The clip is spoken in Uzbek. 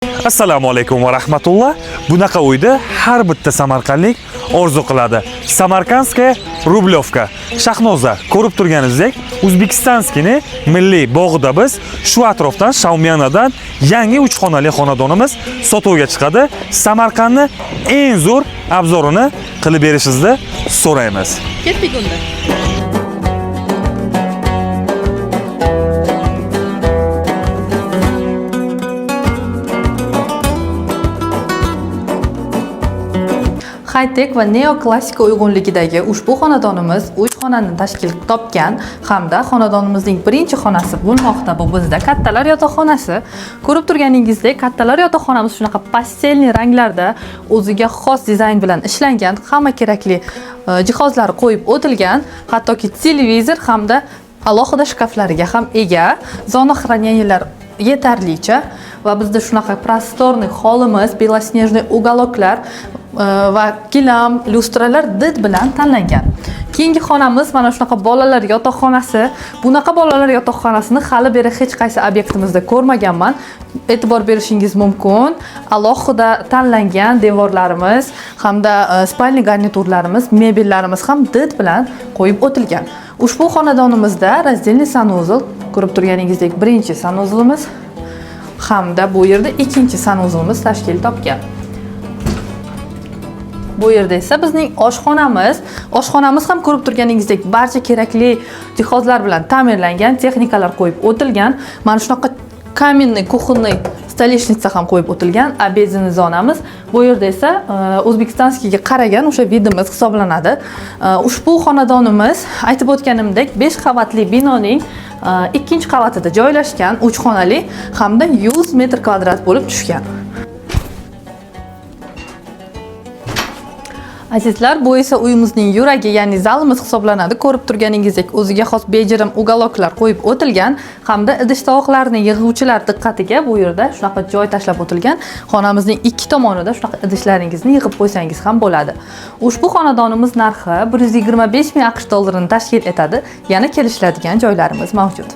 Assalomu alaykum va rahmatulloh. Bunaqa uyda har bitta samarqandlik orzu qiladi. Samarkandskaya Rublyovka. Shahnoza, ko'rib turganingizdek, O'zbekistonskini milliy bog'ida biz shu atrofdan Shaumyanadan yangi 3 xonali xonadonimiz sotuvga chiqadi. Samarqandni eng zo'r obzorini qilib berishingizni so'raymiz. Ketdik unda. High-tech va neoklassika uyg'unligidagi ushbu xonadonimiz 3 xonani tashkil topgan hamda xonadonimizning birinchi xonasi bo'lmoqda. Bu bizda kattalar yotoqxonasi. Ko'rib turganingizdek, kattalar yotoqxonamiz shunaqa pastelni ranglarda o'ziga xos dizayn bilan ishlangan, hamma kerakli jihozlar qo'yib o'tilgan, hattoki televizor hamda alohida shkaflariga ham ega. Zona xraneniyalar yetarlicha va bizda shunaqa prostorniy holimiz, belosnejniy uголокlar va gilam, lyustralar did bilan tanlangan. Keyingi xonamiz mana shunaqa bolalar yotoqxonasi. Bunaqa bolalar yotoqxonasini hali beri hech qaysi obyektimizda ko'rmaganman. E'tibor berishingiz mumkin. Alohida tanlangan devorlarimiz hamda spalni garniturlarimiz, mebellarimiz ham did bilan qo'yib o'tilgan. Ushbu xonadonimizda razdelniy sanuzel, ko'rib turganingizdek, birinchi sanuzulimiz hamda bu yerda ikkinchi sanuzulimiz tashkil topgan. Bu yerda esa bizning oshxonamiz. Oshxonamiz ham ko'rib turganingizdek barcha kerakli jihozlar bilan ta'minlangan, texnikalar qo'yib o'tilgan. Mana shunaqa kaminniy, kuxonniy stolishnica ham qo'yib o'tilgan. Obedniy zonamiz. Bu yerda esa O'zbekistonskiga qaragan o'sha vidimiz hisoblanadi. Ushbu xonadonimiz aytib o'tganimdek 5 qavatli binoning ikkinchi qavatida joylashgan, 3 xonali hamda 100 metr kvadrat bo'lib tushgan. Azizlar, bu esa uyimizning yuragi, ya'ni zalimiz hisoblanadi. Ko'rib turganingizdek, o'ziga xos bejirim uголокlar qo'yib o'tilgan hamda idish-tovoqlarni yig'uvchilar diqqatiga bu yerda shunaqa joy tashlab o'tilgan. Xonamizning ikki tomonida shunaqa idishlaringizni yig'ib qo'ysangiz ham bo'ladi. Ushbu xonadonimiz narxi 125 ming AQSh dollarini tashkil etadi. Yana kelishiladigan joylarimiz mavjud.